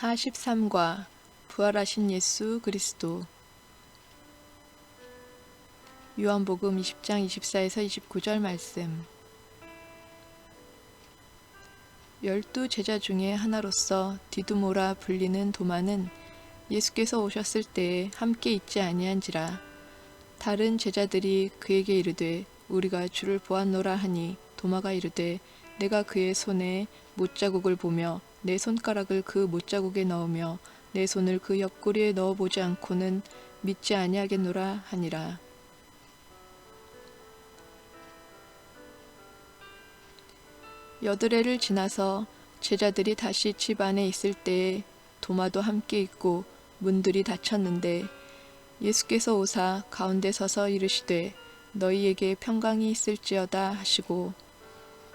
43과 부활하신 예수 그리스도. 요한복음 20장 24에서 29절 말씀. 12 제자 중에 하나로서 디두모라 불리는 도마는 예수께서 오셨을 때에 함께 있지 아니한지라. 다른 제자들이 그에게 이르되 우리가 주를 보았노라 하니 도마가 이르되 내가 그의 손에 못자국을 보며 내 손가락을 그 못자국에 넣으며 내 손을 그 옆구리에 넣어보지 않고는 믿지 아니하겠노라 하니라. 여드레를 지나서 제자들이 다시 집 안에 있을 때에 도마도 함께 있고 문들이 닫혔는데 예수께서 오사 가운데 서서 이르시되 너희에게 평강이 있을지어다 하시고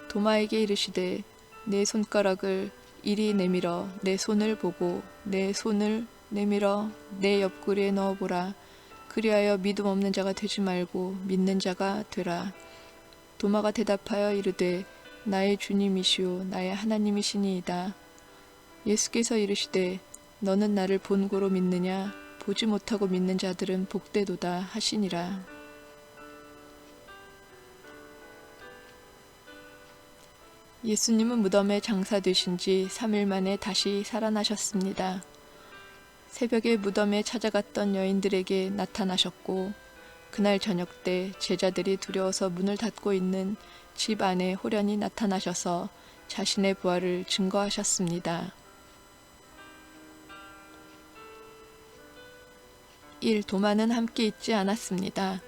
도마에게 이르시되 내 손가락을 이리 내밀어 내 손을 보고 내 손을 내밀어 내 옆구리에 넣어보라. 그리하여 믿음 없는 자가 되지 말고 믿는 자가 되라. 도마가 대답하여 이르되 나의 주님이시오 나의 하나님이시니이다. 예수께서 이르시되 너는 나를 본고로 믿느냐 보지 못하고 믿는 자들은 복되도다 하시니라. 예수님은 무덤에 장사되신 지 3일 만에 다시 살아나셨습니다. 새벽에 무덤에 찾아갔던 여인들에게 나타나셨고 그날 저녁 때 제자들이 두려워서 문을 닫고 있는 집 안에 호련히 나타나셔서 자신의 부활을 증거하셨습니다. 1. 도마는 함께 있지 않았습니다.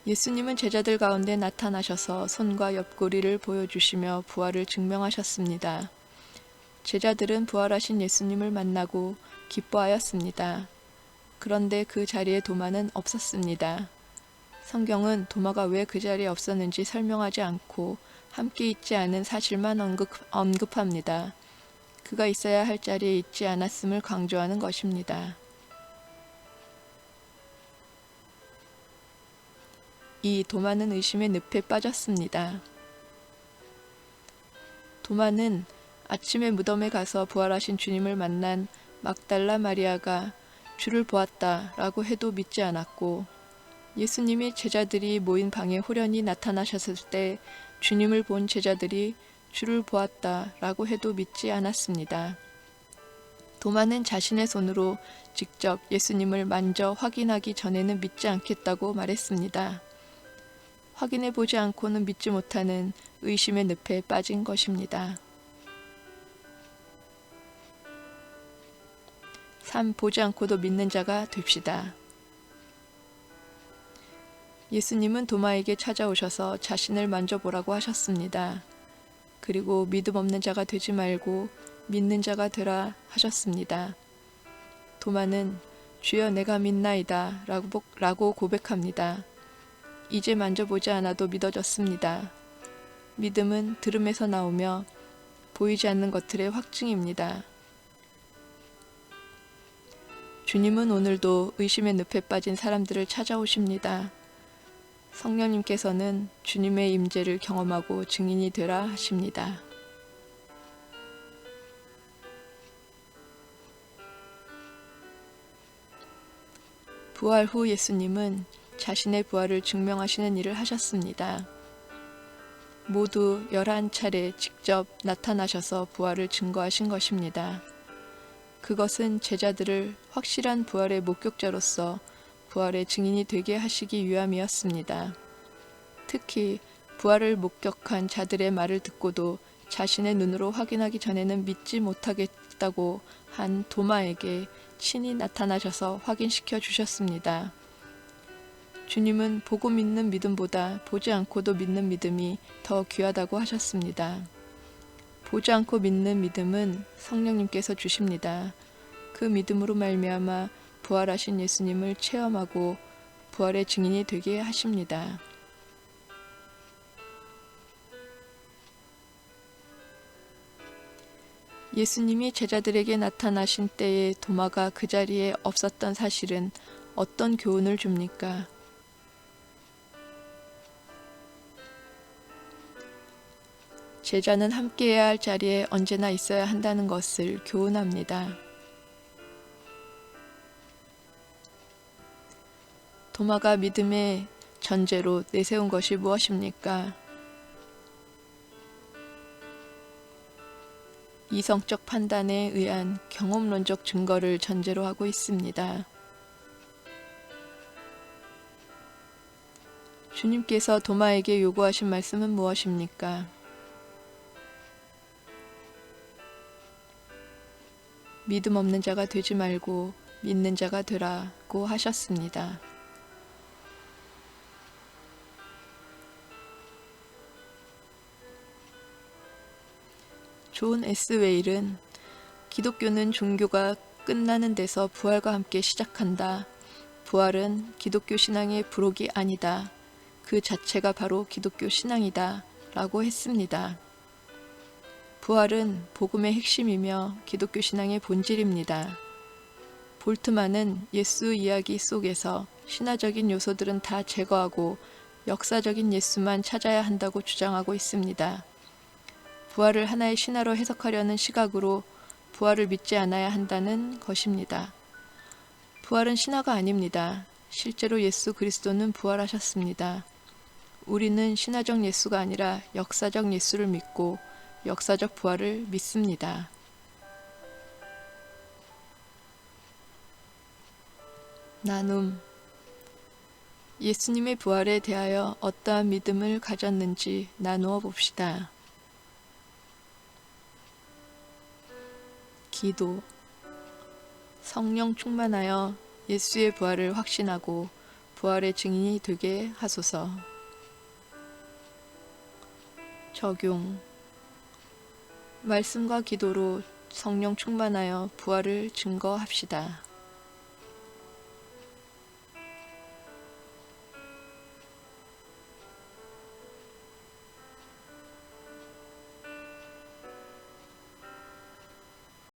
예수님은 제자들 가운데 나타나셔서 손과 옆구리를 보여주시며 부활을 증명하셨습니다. 제자들은 부활하신 예수님을 만나고 기뻐하였습니다. 그런데 그 자리에 도마는 없었습니다. 성경은 도마가 왜 그 자리에 없었는지 설명하지 않고 함께 있지 않은 사실만 언급합니다. 그가 있어야 할 자리에 있지 않았음을 강조하는 것입니다. 2. 도마는 의심의 늪에 빠졌습니다. 도마는 아침에 무덤에 가서 부활하신 주님을 만난 막달라 마리아가 주를 보았다 라고 해도 믿지 않았고 예수님이 제자들이 모인 방에 호련히 나타나셨을 때 주님을 본 제자들이 주를 보았다 라고 해도 믿지 않았습니다. 도마는 자신의 손으로 직접 예수님을 만져 확인하기 전에는 믿지 않겠다고 말했습니다. 확인해 보지 않고는 믿지 못하는 의심의 늪에 빠진 것입니다. 3. 보지 않고도 믿는 자가 됩시다. 예수님은 도마에게 찾아오셔서 자신을 만져보라고 하셨습니다. 그리고 믿음 없는 자가 되지 말고 믿는 자가 되라 하셨습니다. 도마는 주여 내가 믿나이다 라고 고백합니다. 이제 만져보지 않아도 믿어졌습니다. 믿음은 들음에서 나오며 보이지 않는 것들의 확증입니다. 주님은 오늘도 의심의 늪에 빠진 사람들을 찾아오십니다. 성령님께서는 주님의 임재를 경험하고 증인이 되라 하십니다. 부활 후 예수님은 자신의 부활을 증명하시는 일을 하셨습니다. 모두 11차례 직접 나타나셔서 부활을 증거하신 것입니다. 그것은 제자들을 확실한 부활의 목격자로서 부활의 증인이 되게 하시기 위함이었습니다. 특히 부활을 목격한 자들의 말을 듣고도 자신의 눈으로 확인하기 전에는 믿지 못하겠다고 한 도마에게 친히 나타나셔서 확인시켜 주셨습니다. 주님은 보고 믿는 믿음보다 보지 않고도 믿는 믿음이 더 귀하다고 하셨습니다. 보지 않고 믿는 믿음은 성령님께서 주십니다. 그 믿음으로 말미암아 부활하신 예수님을 체험하고 부활의 증인이 되게 하십니다. 예수님이 제자들에게 나타나신 때에 도마가 그 자리에 없었던 사실은 어떤 교훈을 줍니까? 제자는 함께해야 할 자리에 언제나 있어야 한다는 것을 교훈합니다. 도마가 믿음의 전제로 내세운 것이 무엇입니까? 이성적 판단에 의한 경험론적 증거를 전제로 하고 있습니다. 주님께서 도마에게 요구하신 말씀은 무엇입니까? 믿음 없는 자가 되지 말고 믿는 자가 되라고 하셨습니다. 존 S. 웨일은 기독교는 종교가 끝나는 데서 부활과 함께 시작한다. 부활은 기독교 신앙의 부록이 아니다. 그 자체가 바로 기독교 신앙이다. 라고 했습니다. 부활은 복음의 핵심이며 기독교 신앙의 본질입니다. 볼트만은 예수 이야기 속에서 신화적인 요소들은 다 제거하고 역사적인 예수만 찾아야 한다고 주장하고 있습니다. 부활을 하나의 신화로 해석하려는 시각으로 부활을 믿지 않아야 한다는 것입니다. 부활은 신화가 아닙니다. 실제로 예수 그리스도는 부활하셨습니다. 우리는 신화적 예수가 아니라 역사적 예수를 믿고 역사적 부활을 믿습니다. 나눔. 예수님의 부활에 대하여 어떠한 믿음을 가졌는지 나누어 봅시다. 기도. 성령 충만하여 예수의 부활을 확신하고 부활의 증인이 되게 하소서. 적용. 말씀과 기도로 성령 충만하여 부활을 증거합시다.